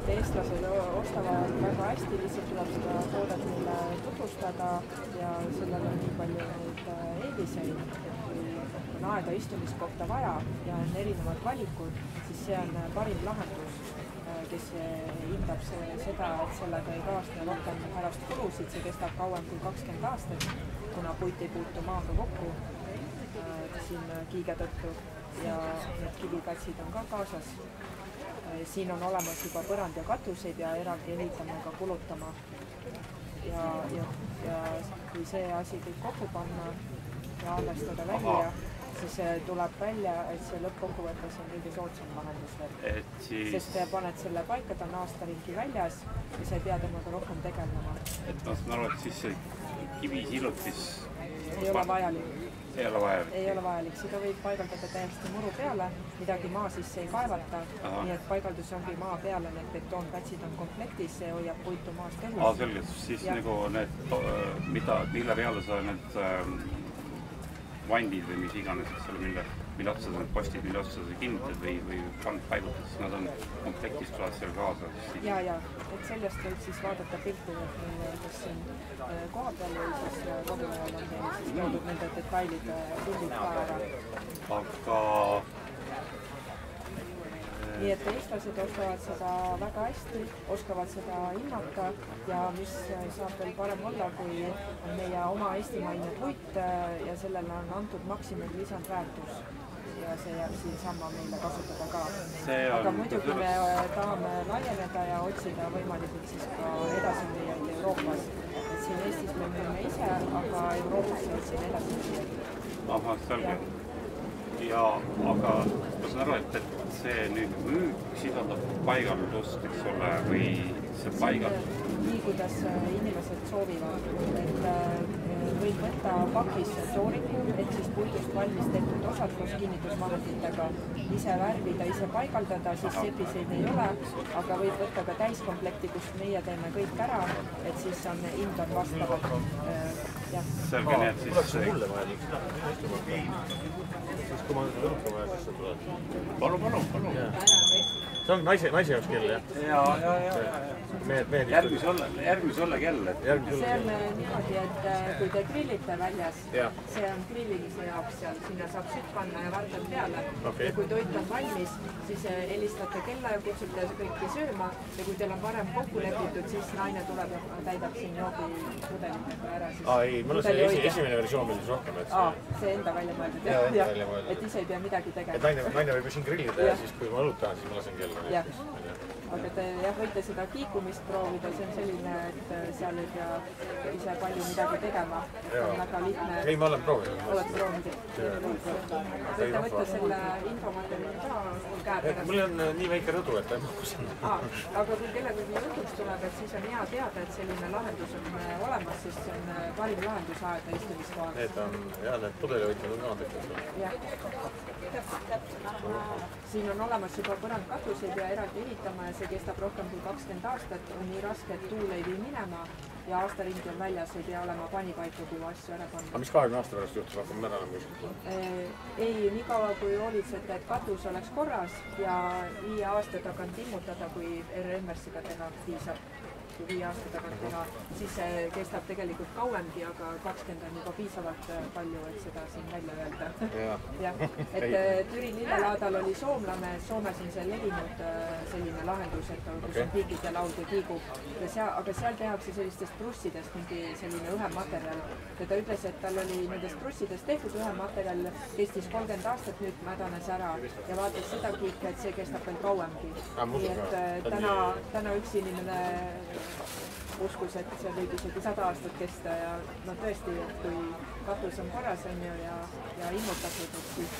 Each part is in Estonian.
et eestlased ostavad väga hästi, lihtsalt tuleb seda toodet neile tutvustada ja sellel on nii palju neid eeliseid, et kui on aega istumiskohta vaja ja on erinevad valikud, siis see on parim lahendus, kes hindab seda, et sellega ei kaasne rohkem pärast kulusid, see kestab kauem kui 20 aastat, kuna puit ei puutu maaga kokku siin kiige tõttu ja need kivikatsid on ka kaasas. Siin on olemas juba põrand ja katuseid ja eraldi ehitama ega kulutama. Ja kui see asi kõik kokku panna ja arvestada välja, siis tuleb välja, et see lõppkokkuvõttes on kõige soodsam lahendus veel. Sest te paned selle paika, ta on aasta ringi väljas ja sa ei pea temaga rohkem tegelema. Et ma saan aru, et siis see kivisilutis ei ole vajalik. Ei ole vajalik. Ei ole vajalik. Seda võib paigaldada täiesti muru peale, midagi maa sisse ei kaevata, nii et paigaldus ongi maa peale, need betoonpatsid on komplektis, see hoiab puitu maast õhus. Selge, siis nagu need, mille peale sa need vandid või mis iganes, mille otsa sa need postid, mille otsa sa kinnitad või paigutad, siis nad on komplektis tulevad seal kaasa. Ja, et sellest võib siis vaadata pilti, kas siin koha peal või siis kodulehel on teil siis toodud nende detailide pildid ka ära. Aga... Nii et eestlased ostavad seda väga hästi, oskavad seda hinnata ja mis saab veel parem olla, kui on meie oma eestimaine puit ja sellele on antud maksimum lisandväärtus ja see jääb siinsamma meile kasutada ka. Aga muidugi me tahame laieneda ja otsida võimalikult siis ka edasi müüjaid Euroopas. Et siin Eestis me müüme ise, aga Euroopas otsime edasi müüjaid. Selge. Ja, aga ma saan aru, et see nüüd müük sisaldab paigaldust, eks ole, või see paigaldus? Nii, kuidas inimesed soovivad, et võib võtta pakis tooriku, et siis puidust valmis tehtud osad koos kinnitusvahenditega, ise värvida, ise paigaldada, siis sepiseid ei ole, aga võib võtta ka täiskomplekti, kust meie teeme kõik ära, et siis on hind on vastavalt. Selge, nii et siis... Tuleks see mulle vaja, siis kui ma õrka vaja, siis sa tuled. Palun. See on naise jaoks kell, jah? Ja. Järgmis olla kell. See on niimoodi, et kui te grillite väljas, see on grillimise jaoks seal, sinna saab sütt panna ja vardad peale. Ja kui toit on valmis, siis helistate kella ja kutsute kõiki sööma ja kui teil on varem kokku lepitud, siis naine tuleb ja täidab siin joogipudelitega ära. Ei, mul on see esimene versioon veel siis rohkem. See enda välja mõeldud, et ise ei pea midagi tegema. Et naine võib siin grillida ja siis kui ma õlut tahan, siis ma lasen kella. Jah, aga te võite seda kiikumist proovida, see on selline, et seal ei pea ise palju midagi tegema. On väga lihtne. Ei, ma olen proovinud. Oled proovinud. Võite võtta selle infomaterjali ka käed. Mul on nii väike rõdu, et ma kusin. Aga kui kellegi jutuks tuleb, et siis on hea teada, et selline lahendus on olemas, siis see on parim lahendus aega istumiskohal. Need pudelivõtjad on ka tehtud. Jah. Siin on olemas juba põrandkatuseid ja eraldi ehitama ja see kestab rohkem kui 20 aastat, on nii raske, et tuul ei vii minema ja aasta ringi on väljas, ei pea olema panipaika, kui asju ära panna. Aga mis 20 aasta pärast juhtus, hakkame ära kuskilt? Ei, nii kaua kui hoolitsete, et katus oleks korras ja 5 aasta tagant ilmutada, kui RMS-iga teha piisab. Kui 5 aasta tagant teha, siis see kestab tegelikult kauemgi, aga 20 on juba piisavalt palju, et seda siin välja öelda. Et Türi lillelaadal oli soomlane, Soomes on see levinud selline lahendus, et kus on piigid ja laud ja kiigub, aga seal tehakse sellistest prussidest mingi selline ühematerjal. Ja ta ütles, et tal oli nendest prussidest tehtud ühematerjal, kestis 30 aastat, nüüd mädanes ära ja vaatas seda kiike, et see kestab veel kauemgi. Nii et täna üks inimene uskus, et see võib isegi 100 aastat kesta ja no tõesti, et kui katus on korras on ju ja immutatud, et siis...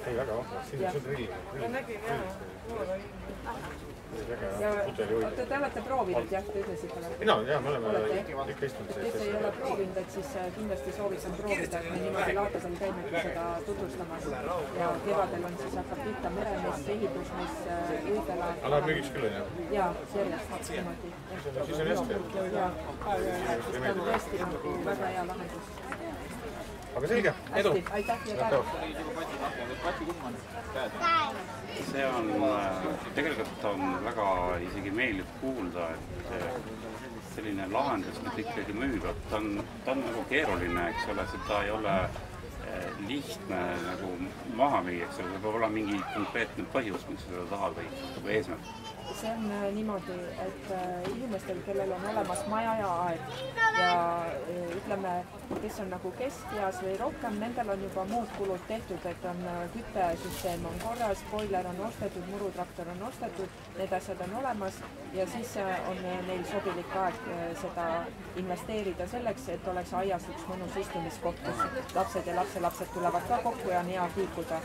Ei, väga vahva, siin on grill. Ma nägin, ja te olete proovinud, jah, te ütlesite või? Mina, jah, me oleme ikka istunud sees. Kes ei ole proovinud, et siis kindlasti soovitan proovida, et me niimoodi laatadel käimegi seda tutvustamas ja kevadel on siis hakkab pihta meremess, ehitusmess, Uidela. Aga läheb müügiks küll, jah? Jaa, järjest niimoodi. Siis on hästi. Jaa, see on tõesti väga hea lahendus. Aga selge, edu! Aitäh ja tänu! see on, tegelikult on väga isegi meeldiv kuulda, et selline lahendus nüüd ikkagi müüvad. Ta on nagu keeruline, eks ole, seda ei ole lihtne nagu maha müüa, eks ole, see peab olema mingi konkreetne põhjus, miks seda tahad või eesmärk. See on niimoodi, et inimestel, kellel on olemas maja ja aed ja ütleme, kes on nagu keskpeas või rohkem, nendel on juba muud kulud tehtud, et on küttesüsteem on korras, boiler on ostetud, murutraktor on ostetud, need asjad on olemas ja siis on neil sobilik aeg seda investeerida selleks, et oleks aias üks mõnus istumiskoht, kus lapsed ja lapselapsed tulevad ka kokku ja on hea liikuda.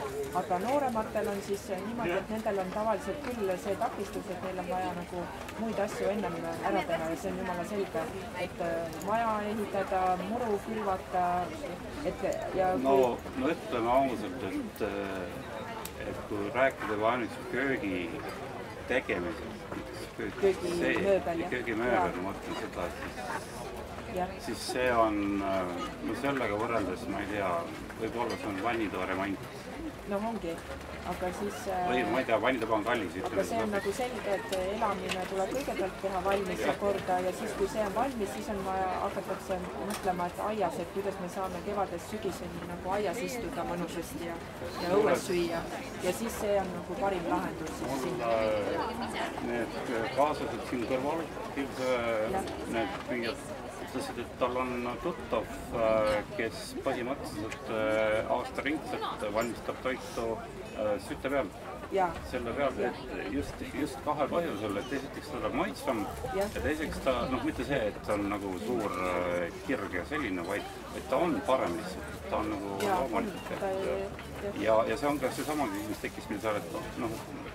Aga noorematel on siis niimoodi, et nendel on tavaliselt küll see takistus, et neil on vaja nagu muid asju ennem ära teha ja see on jumala selge, et maja ehitada, muru külvata, et ja no ütleme ausalt, et kui rääkida ainuüksi köögi tegemisest, köögimööbel, ma mõtlen seda, siis see on, no sellega võrreldes, ma ei tea, võib-olla see on vannitoa remont. No ongi, aga siis... Või ma ei tea, vannitoa on kallis. Aga see on nagu selge, et elamine tuleb kõigepealt teha valmis ja korda ja siis, kui see on valmis, siis on vaja hakatakse mõtlema, et aias, et kuidas me saame kevadest sügiseni nagu aias istuda mõnusasti ja õues süüa. Ja siis see on nagu parim lahendus. Need kaaslased siin kõrval, need mingid ütlesid, et tal on tuttav, kes põhimõtteliselt aastaringselt valmistab toitu süte peal. Selle peal, et just kahel põhjusel, et esiteks ta tuleb maitsvam ja teiseks ta, mitte see, et ta on nagu suur kirg ja selline, vaid ta on parem lihtsalt, ta on nagu loomulik. Ja see on ka seesama küsimus tekkis meil seal, et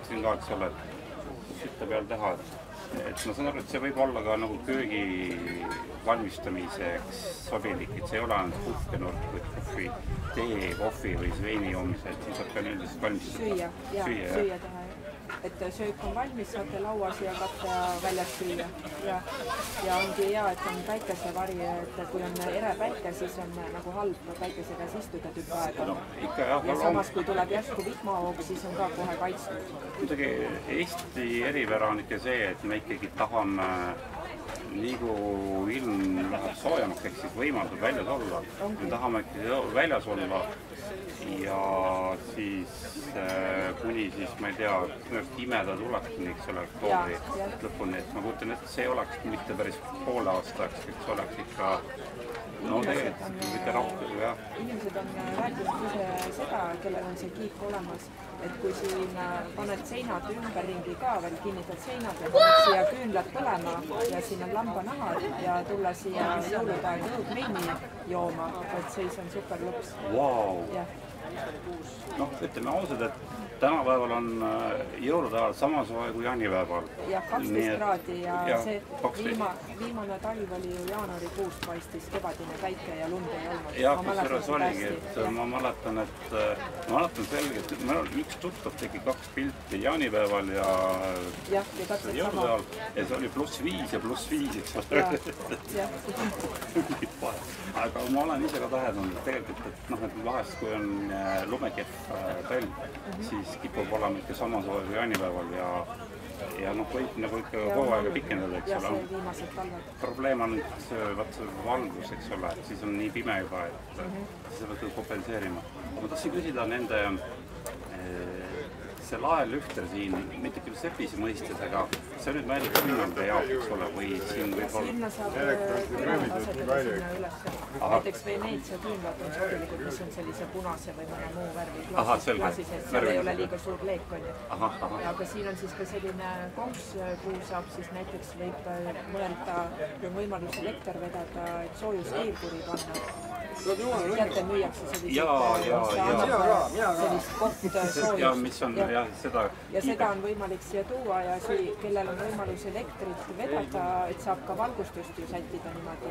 siin ka, eks ole, sütte peal teha, et ma saan aru, et see võib olla ka nagu köögi valmistamiseks sobilik, et see ei ole ainult puhkenurk või kohvi, tee, kohvi või veini joomise, et siis saab ka nendest valmistada. Süüa teha, et söök on valmis, saate lauas ja katta väljas süüa. Ja ongi hea, et on päikesevari, et kui on ere päike, siis on nagu halb päikese käes istuda tükk aega. Ja samas, kui tuleb järsku vihmahoog, siis on ka kohe kaitstud. Kuidagi Eesti eripära on ikka see, et me ikkagi tahame nii kui ilm läheb soojemaks, ehk siis võimaldab väljas olla. Me tahame ikkagi väljas olla ja siis kuni siis, ma ei tea, imeda tulekuni, eks ole, oktoobri lõpuni, et ma kujutan, et see oleks mitte päris poole aastaks, et see oleks ikka tegelikult mitte rohkem, jah. Inimesed on rääkinud ise seda, kellel on see kiik olemas, et kui siin paned seinad ümberringi ka veel, kinnitad seinad ja paned siia küünlad põlema ja siin on lambanahad ja tulla siia jõulupäev jõudmeini jooma, et siis on super luks. Vau! Ütleme ausad, et tänapäeval on jõulupäeval sama soe kui jaanipäeval. Jah, 12 kraadi ja see viimane talv oli ju jaanuarikuus paistis kevadine päike ja lund ei olnud. Jah, kusjuures oligi, et ma mäletan selgelt, et meil oli üks tuttav tegi 2 pilti jaanipäeval ja jõulupäeval ja see oli +5 ja +5, eks ole. Aga ma olen ise ka täheldanud tegelikult, et vahest kui on lumekehv talv, siis kipub olema ikka sama soe kui jaanipäeval ja võib nagu ikka kogu aega pikendada, eks ole. Probleem on valgus, eks ole, siis on nii pime juba, et siis peab kompenseerima. Ma tahtsin küsida nende see laelühter siin, mitte küll sepisi mõistes, aga see on nüüd mõeldud küünalde jaoks, eks ole, või siin võib olla... Sinna saab küünlad asetada sinna üles. Näiteks Veneetsia küünlad on sobilikud, mis on sellise punase või mõne muu värvi klaasis, et seal ei ole liiga suur leek, on ju. Aga siin on siis ka selline konks, kuhu saab siis näiteks võib mõelda, kui on võimalus elekter vedada, et soojus eelkuri panna. Teate, müüakse sellist koht soojust. Ja seda on võimalik siia tuua ja kellel on võimalus elektrit vedada, et saab ka valgustust ju sättida niimoodi.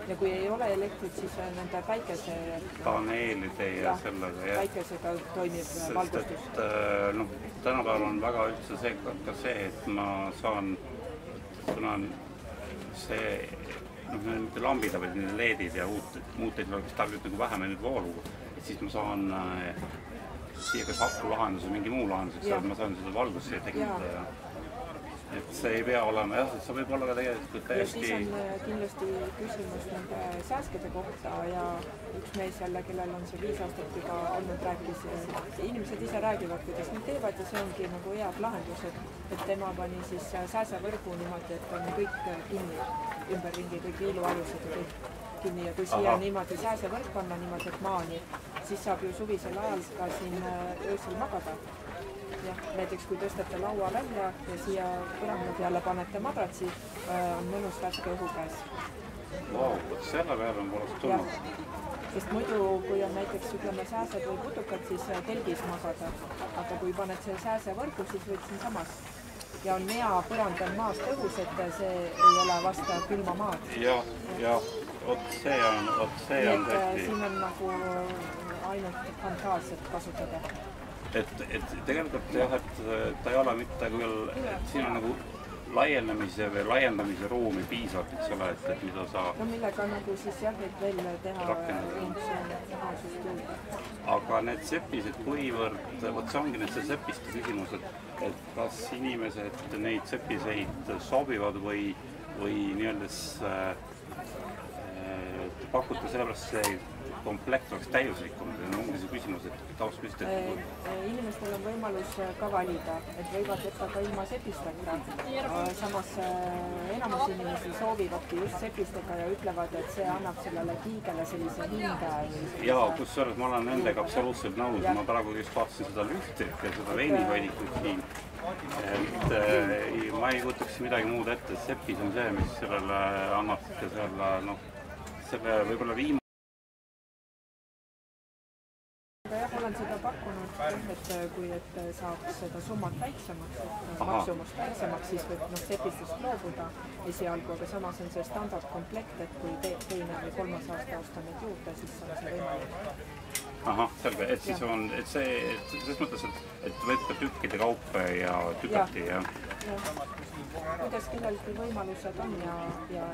Ja kui ei ole elektrit, siis nende päikese... paneelide ja sellega, jah. Päikesega toimib valgustus. Tänapäeval on väga üldse ka see, et ma saan, kuna see... mitte lambida, vaid LED-id ja muud tehnoloogist tarbib nagu vähem nüüd voolu, et siis ma saan siia kas akulahendus või mingi muu lahenduseks, et ma saan seda valgust siia tekitada. Et see ei pea olema jah, et see võib olla ka tegelikult täiesti... Ja siis on kindlasti küsimus nende sääskede kohta ja üks mees jälle, kellel on see 5 aastat juba olnud, rääkis, inimesed ise räägivad, kuidas nad teevad ja see ongi nagu head lahendus, et tema pani siis sääsevõrgu niimoodi, et on kõik kinni ümberringi, kõik viilualused ja kõik kinni ja kui siia niimoodi sääsevõrk panna niimoodi, et maani, siis saab ju suvisel ajal ka siin öösel magada. Jah, näiteks kui tõstate laua välja ja siia põranda peale panete madratsi, on mõnus värske õhu käes. Vau, selle peale on poleks tulnud. Sest muidu, kui on näiteks ütleme sääsed või putukad, siis telgis magada. Aga kui paned see sääsevõrgu, siis võid siin samas. Ja on hea põrand on maast õhus, et see ei ole vasta külma maad. Ja, vot see on tõesti. Siin on nagu ainult fantaasiat kasutada. Et tegelikult jah, et ta ei ole mitte küll, et siin on nagu laienemise või laiendamise ruumi piisavalt, eks ole, et mida sa... No millega nagu siis jah, et veel teha funktsioonasust juurde. Aga need sepised, kuivõrd, vot see ongi need sepiste küsimus, et kas inimesed neid sepiseid sobivad või nii-öeldes pakute sellepärast see komplekt oleks täiuslikum, ongi see küsimus, et taust püsti. Inimestel on võimalus ka valida, et võivad võtta ka ilma sepistega. Samas enamus inimesi soovivadki just sepistega ja ütlevad, et see annab sellele kiigele sellise hinge. Ja, kusjuures ma olen nendega absoluutselt nõus. Ma praegu just vaatasin seda lühtrit ja seda veinihoidikut siin. Et ma ei kutaks midagi muud ette. Sepis on see, mis sellele annab selle võib-olla viimane. Jah, olen seda pakkunud, et kui saaks seda summat väiksemaks, maksumust väiksemaks, siis võib sepistust loobuda esialgu, aga samas on see standardkomplekt, et kui teine või 3. aasta osta neid juurde, siis on see võimalik. Ahah, selge, et siis on, et selles mõttes, et võtta tükkide kaupa ja tükati ja... Kuidas kellelgi võimalused on ja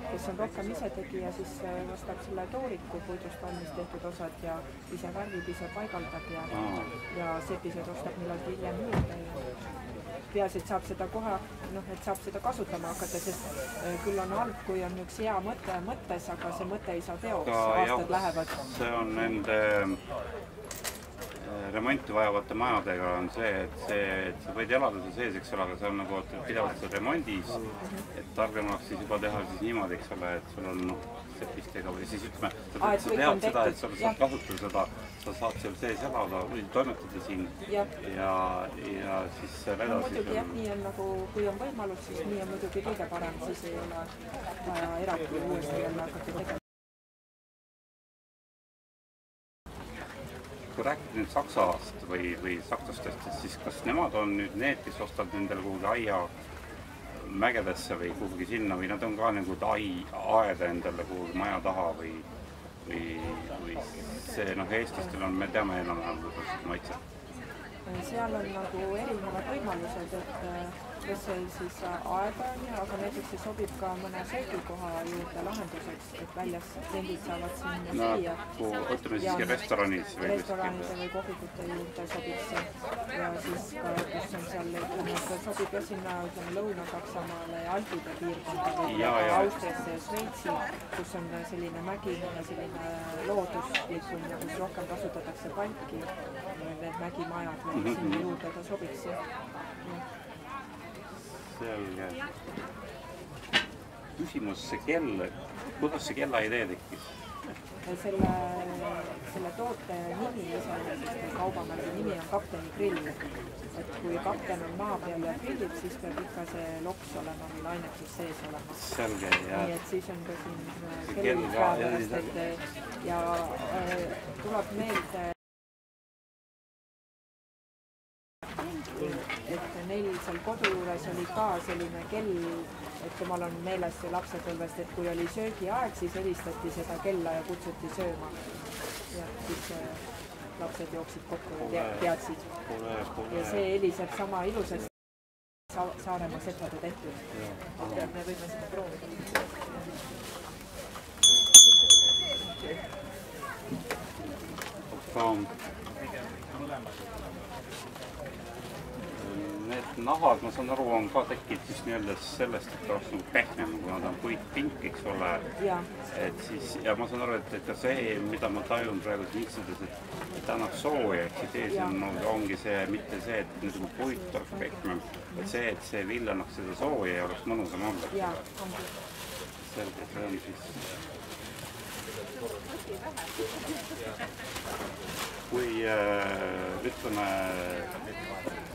kes on rohkem ise tegija, siis ostab selle tooriku puidust valmis tehtud osad ja ise värvib, ise paigaldab ja sepised ostab millegi hiljem juurde. Peas, et saab seda kohe, et saab seda kasutama hakata, sest küll on halb, kui on üks hea mõte mõttes, aga see mõte ei saa teoks, aastad lähevad. See on nende remonti vajavate majadega on see, et sa võid elada seal sees, eks ole, aga see on nagu pidevalt seal remondis, et targem oleks siis juba teha siis niimoodi, eks ole, et sul on sepistega või siis ütleme, sa tead seda, et sa saad kasutada seda, sa saad seal sees elada või toimetada siin ja siis edasi. Muidugi jah, nii on nagu, kui on võimalus, siis nii on muidugi kõige parem, siis ei ole vaja eraldi uuesti jälle hakata tegema. Kui rääkida nüüd Saksast või sakslastest, siis kas nemad on nüüd need, kes ostavad nendele kuhugi aia mägedesse või kuhugi sinna või nad on ka nagu aeda endale kuhugi maja taha või see eestlastel on, me teame enam-vähem maitset? Seal on nagu erinevad võimalused, et kes see siis aega on, aga näiteks see sobib ka mõne söögikoha juurde lahenduseks, et väljas kliendid saavad siin süüa. Ütleme siiski restoranis või restoranide või kohvikute juurde sobib see ja siis kus on seal, ütleme, et sobib ja sinna Lõuna-Saksamaale ja Alpide piirkonda või Austriasse ja Šveitsi, kus on selline mägine ja selline looduslikum ja kus rohkem kasutatakse palki, need mägimajad või sinna juurde ta sobiks. Selge. Küsimus, see kell, kuidas see kella idee tekkis? Selle toote nimi iseenesest või kaubamärgi nimi on Kapteni grill. Et kui kapten on maa peal ja grillib, siis peab ikka see loks olema või lainetus sees olema. Selge, jah. Nii et siis on ka siin kell päevast ja tuleb meelde et neil seal kodu juures oli ka selline kell, et temal on meeles lapsepõlvest, et kui oli söögiaeg, siis helistati seda kella ja kutsuti sööma. Ja siis lapsed jooksid kokku ja teadsid. Ja see heliseb sama ilusasti Saaremaa sepade tehtud. Me võime seda proovida. Need nahad, ma saan aru, on ka tekkinud siis nii-öelda sellest, et ta oleks nagu pehmem, kuna ta on puitpink, eks ole. Et siis, ja ma saan aru, et ka see, mida ma tajun praegu niitsudes, et ta annab sooja, et siis ees ongi see, mitte see, et nagu puit oleks pehmem, et see vill annaks seda sooja ja oleks mõnusam olla. Selge, see on siis... Kui ütleme,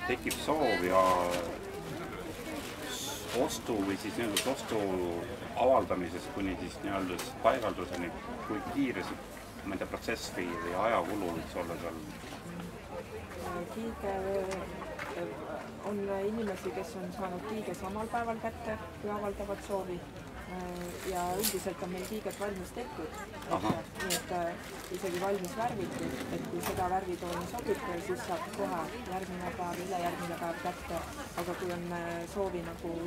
tekib soov ja ostu või siis nii-öelda ostu avaldamisest kuni siis nii-öelda paigalduseni, kui kiire see, ma ei tea, protsess või ajakulu võiks olla seal? Kiige on inimesi, kes on saanud kiige samal päeval kätte, kui avaldavad soovi. Ja üldiselt on meil kiiged valmis tehtud, nii et isegi valmis värvitud, et kui seda värvitooni sobib, siis saab kohe järgmine päev, ülejärgmine päev kätte, aga kui on soovi nagu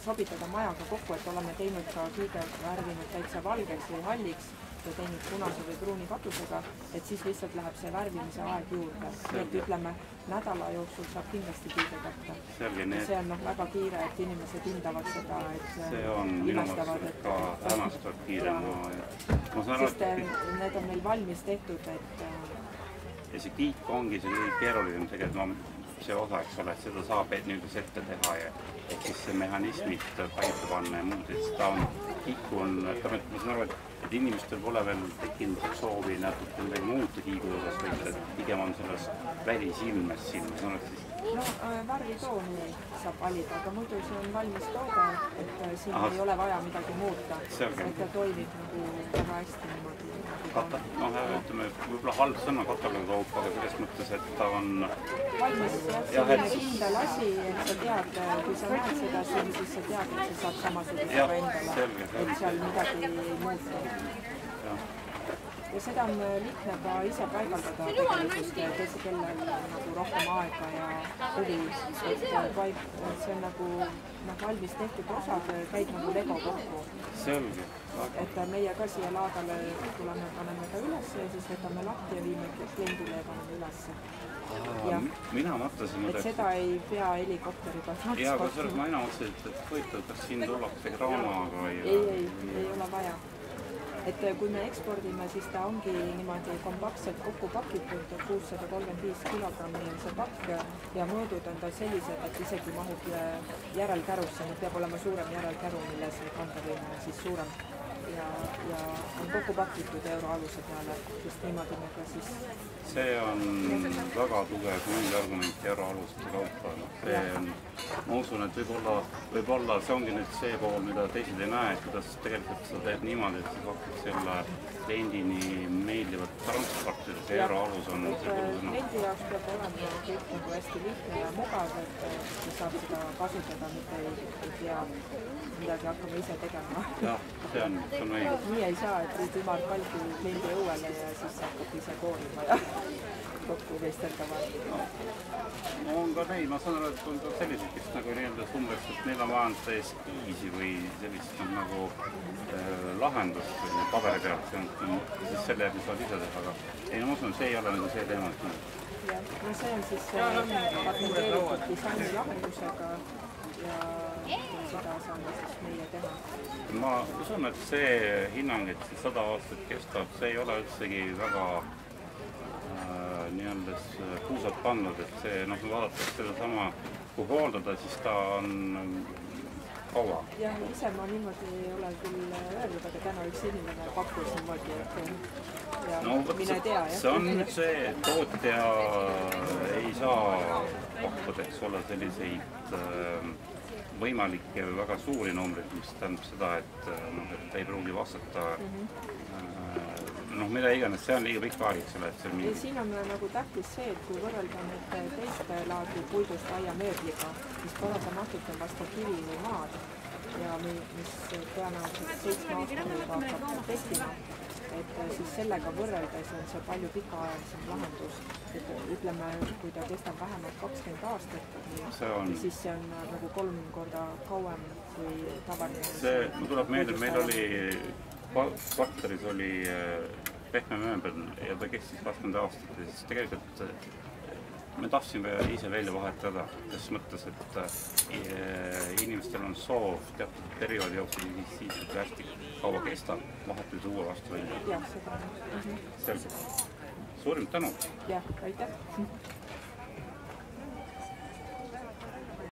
sobitada majaga kokku, et oleme teinud ka kiige värvinud täitsa valgeks või halliks ja teinud punase või pruuni katusega, et siis lihtsalt läheb see värvimise aeg juurde, nii et ütleme, nädala jooksul saab kindlasti kiige kätte. See on väga kiire, et inimesed hindavad seda, et see on minu mõttes ka hämmastavalt kiire. Sest need on meil valmis tehtud, et... Ja see kiik ongi see nii keeruline tegelikult see osa, eks ole, et seda saab nüüd ette teha ja et siis see mehhanismid paika panna ja muud, et ta on, kiiku on, ma saan aru, et inimestel pole veel tekkinud soovi natuke midagi muuta kiigu juures, vaid pigem on selles välisilmes siin, ma saan aru, et siis... No, värvitooni saab valida, aga muidu see on valmis toode, et siin ei ole vaja midagi muuta, et ta toimib nagu väga hästi niimoodi. Ütleme, võib-olla halb sõna kataloogi, aga selles mõttes, et ta on... Valmis, selline kindel asi, et sa tead, kui sa näed seda siin, siis sa tead, et sa saad samasugust ka endale, et seal midagi ei muuta. Ja seda on lihtne ka ise paigaldada tegelikult, kellel nagu rohkem aega ja huvi, et see on nagu valmis tehtud osad, käib nagu Lego kokku. Selge. Et meie ka siia laadale tuleme, paneme ta üles ja siis võtame lahti ja viime kliendile ja paneme üles. Mina mõtlesin... Et seda ei pea helikopteriga transportima. Jaa, aga selles ma mõtlesin, et võitled, kas siin tullakse kraanaga või... Ei ole vaja. Et kui me ekspordime, siis ta ongi niimoodi kompaktselt kokku pakitud, 635 kilogrammi on see pakk ja mõõdud on ta sellised, et isegi mahub järelkärusse, nüüd peab olema suurem järelkäru, milles kandavõime siis suurem ja on kokku pakitud euroaluse peale, sest niimoodi me ka siis... See on väga tugev argument euroaluste kaupa. Ma usun, et võib-olla see ongi nüüd see pool, mida teised ei näe, et kuidas tegelikult sa teed niimoodi, et sa pakkud selle kliendini meeldivat transportida, see euroalus on... Kliendi jaoks peab olema kõik nagu hästi lihtne ja mugav, et saab seda kasutada, mitte ei pea midagi hakkama ise tegema. Jah, see on õige. Nii ei saa, et viid ümar palgi kliendi õuele ja siis hakkab ise koorima ja kokku veistelda. On ka neid, ma saan aru, et on ka sellised, kes nagu nii-öelda umbes, et neil on vaja eskiisi või sellist nagu lahendust paberi pealt, siis selle järgi saad ise teha, aga ei, ma usun, et see ei ole nagu see teema. Jah, no see on siis patenteeritud disaini lahendusega ja seda saame siis meie teha. Ma usun, et see hinnang, et 100 aastat kestab, see ei ole üldsegi väga nii-öelda puusalt pandud, et see, kui vaadatakse seda sama, kui hooldada, siis ta on kaua. Jah, ise ma niimoodi ei ole küll öelnud, aga täna üks inimene pakkus niimoodi, et mine tea. See on nüüd see, et tootja ei saa pakkuda, eks ole, selliseid võimalikke väga suuri numbreid, mis tähendab seda, et ei pruugi vastata mida iganes, see on liiga pikk aeg, eks ole, et see on mingi... Siin on nagu tähtis see, et kui võrrelda nüüd teiste laadi puidust aiamööbliga, mis parasjamatult on vastu kivi või maad ja mis tõenäoliselt 7 aastani hakkab testima, et siis sellega võrreldes on see palju pikaajalisem lahendus. Et ütleme, kui ta kestab vähemalt 20 aastat, siis see on nagu 3 korda kauem kui tavaline. See, mul tuleb meelde, meil oli kvartalis oli pehme mööbel ja ta kestis 20 aastat ja siis tegelikult me tahtsime ise välja vahetada, selles mõttes, et inimestel on soov teatud perioodi jooksul siis, kui hästi kaua kestab, vahetada uue vastu välja. Jah, seda. Selge. Suurim tänu. Jah, aitäh.